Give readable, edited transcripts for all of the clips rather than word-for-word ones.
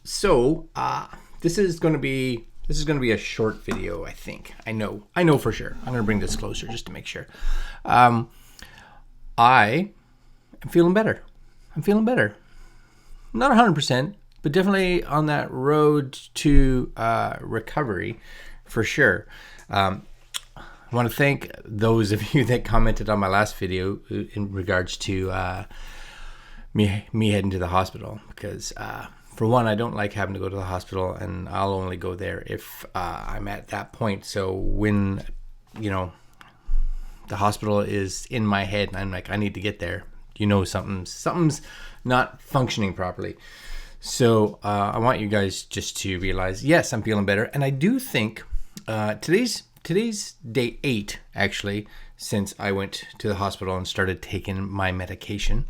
This is going to be a short video. I think. I know for sure. I'm going to bring this closer just to make sure. I am feeling better. Not 100%, but definitely on that road to recovery for sure. I want to thank those of you that commented on my last video in regards to me heading to the hospital, because for one, I don't like having to go to the hospital, and I'll only go there if I'm at that point. So when the hospital is in my head and I'm like, I need to get there, something's not functioning properly. So I want you guys just to realize, yes, I'm feeling better. And I do think today's day 8, actually, since I went to the hospital and started taking my medication.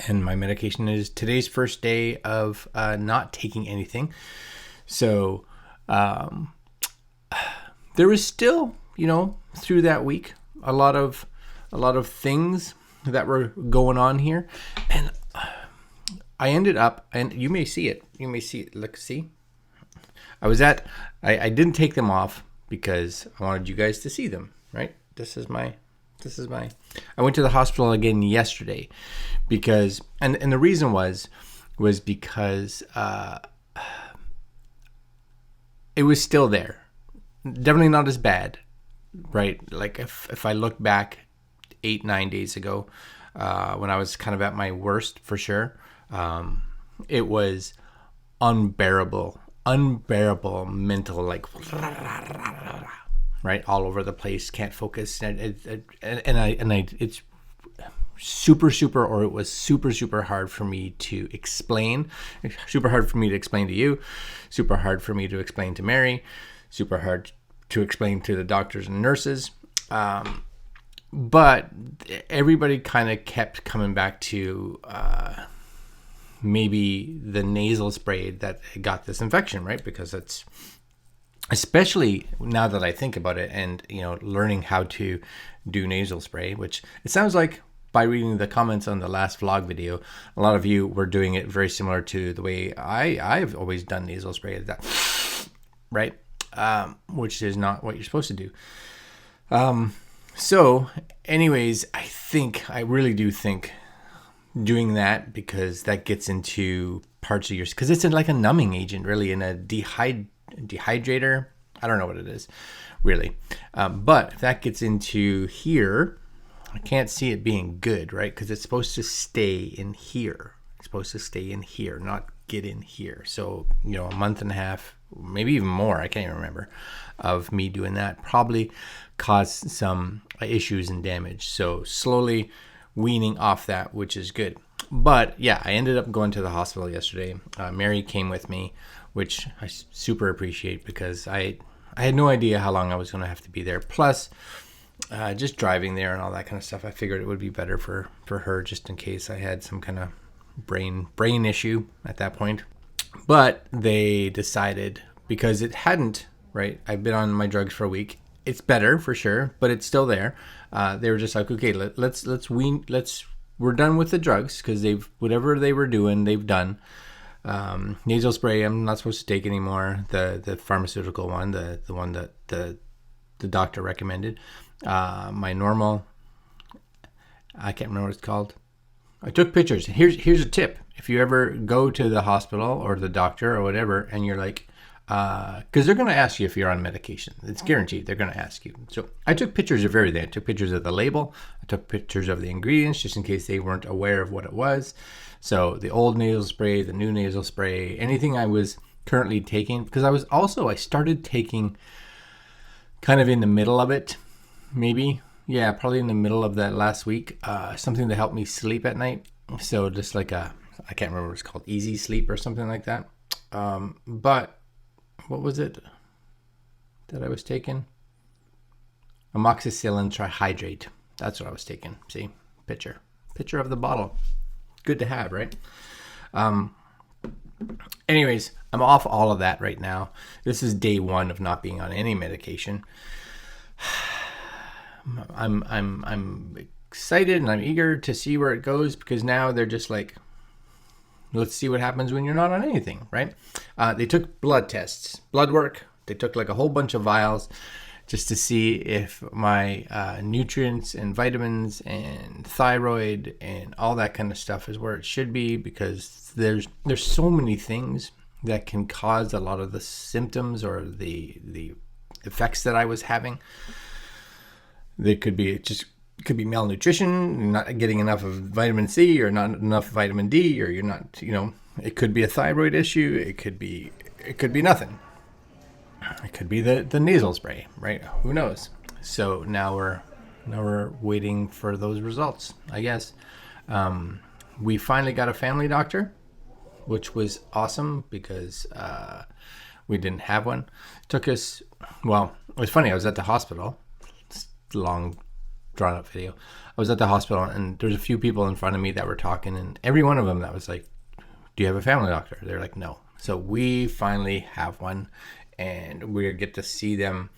And my medication is today's first day of not taking anything. So there was still, through that week, a lot of things that were going on here. And I ended up, and you may see it. Look, see? I didn't take them off because I wanted you guys to see them, right? This is my, I went to the hospital again yesterday because, and the reason was because it was still there. Definitely not as bad, right? Like if I look back 8-9 days ago, when I was kind of at my worst for sure, it was unbearable mental, like, right, all over the place, can't focus, and it's super, or it was super hard for me to explain, super hard for me to explain to you, super hard for me to explain to Mary, super hard to explain to the doctors and nurses, but everybody kind of kept coming back to maybe the nasal spray that got this infection, right? Because it's, especially now that I think about it, and learning how to do nasal spray, which it sounds like by reading the comments on the last vlog video, a lot of you were doing it very similar to the way I've always done nasal spray, that, right? Which is not what you're supposed to do. So anyways, I really do think doing that, because that gets into parts of your, because it's like a numbing agent, really, and a dehydrator. I don't know what it is, really. But if that gets into here, I can't see it being good, right? Because it's supposed to stay in here. It's supposed to stay in here, not get in here. So, a month and a half, maybe even more, I can't even remember, of me doing that probably caused some issues and damage. So slowly weaning off that, which is good. But yeah, I ended up going to the hospital yesterday. Mary came with me, which I super appreciate, because I had no idea how long I was going to have to be there. Plus, just driving there and all that kind of stuff, I figured it would be better for her, just in case I had some kind of brain issue at that point. But they decided, because it hadn't, right? I've been on my drugs for a week. It's better for sure, but it's still there. They were just like, okay, we're done with the drugs, because whatever they were doing, they've done. Nasal spray, I'm not supposed to take anymore. The pharmaceutical one, the one that the doctor recommended. My normal, I can't remember what it's called. I took pictures. Here's a tip. If you ever go to the hospital or the doctor or whatever, and you're like, because they're going to ask you if you're on medication. It's guaranteed they're going to ask you. So I took pictures of everything. I took pictures of the label. I took pictures of the ingredients, just in case they weren't aware of what it was. So the old nasal spray, the new nasal spray, anything I was currently taking, because I started taking kind of in the middle of it, maybe. Yeah, probably in the middle of that last week, something to help me sleep at night. So just like I can't remember what it's called, Easy Sleep or something like that. But what was it that I was taking? Amoxicillin trihydrate. That's what I was taking. See, picture of the bottle. Good to have, right? Anyways, I'm off all of that right now. This is day 1 of not being on any medication. I'm excited and I'm eager to see where it goes, because now they're just like, let's see what happens when you're not on anything, right? They took blood tests, blood work. They took like a whole bunch of vials just to see if my nutrients and vitamins and thyroid and all that kind of stuff is where it should be, because there's so many things that can cause a lot of the symptoms or the effects that I was having. There could be malnutrition, not getting enough of vitamin C or not enough vitamin D, or you're not, it could be a thyroid issue. It could be nothing. It could be the nasal spray, right? Who knows? So now we're waiting for those results, I guess. We finally got a family doctor, which was awesome because we didn't have one. It was funny. I was at the hospital. It's a long, drawn-up video. I was at the hospital, and there's a few people in front of me that were talking, and every one of them that was like, "Do you have a family doctor?" They're like, "No." So we finally have one, and we get to see them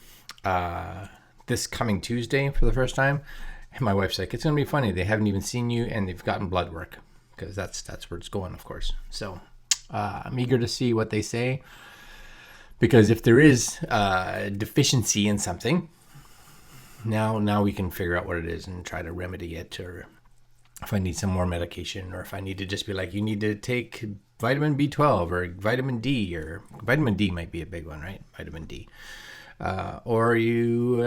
this coming Tuesday for the first time. And my wife's like, "It's going to be funny. They haven't even seen you, and they've gotten blood work," because that's where it's going, of course. So I'm eager to see what they say, because if there is a deficiency in something, now we can figure out what it is and try to remedy it, or if I need some more medication, or if I need to just be like, you need to take vitamin B12 or vitamin D, or vitamin D might be a big one, right? Vitamin D. Or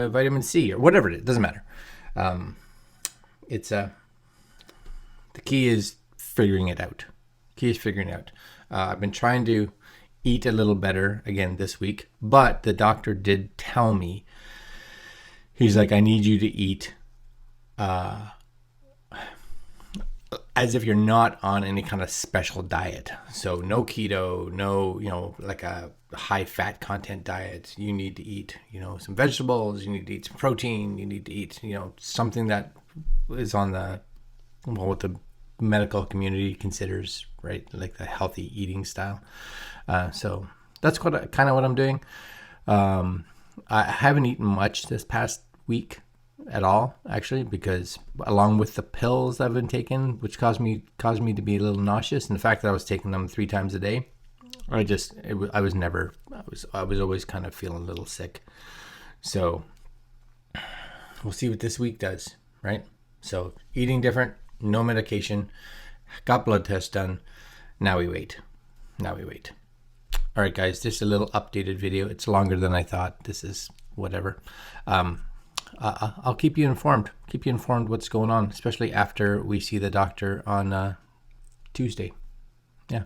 vitamin C, or whatever it is. Doesn't matter. The key is figuring it out. I've been trying to eat a little better again this week, but the doctor did tell me, he's like, I need you to eat as if you're not on any kind of special diet. So no keto, no, like a high fat content diet. You need to eat, some vegetables, you need to eat some protein, you need to eat, something that is on what the medical community considers, right? Like the healthy eating style. So that's kind of what I'm doing. I haven't eaten much this past week at all, actually, because along with the pills I've been taking, which caused me to be a little nauseous, and the fact that I was taking them 3 times a day, I was always kind of feeling a little sick. So we'll see what this week does, right? So eating different, no medication, got blood tests done. Now we wait. All right, guys, just a little updated video. It's longer than I thought. This is whatever. I'll keep you informed. What's going on, especially after we see the doctor on Tuesday. Yeah.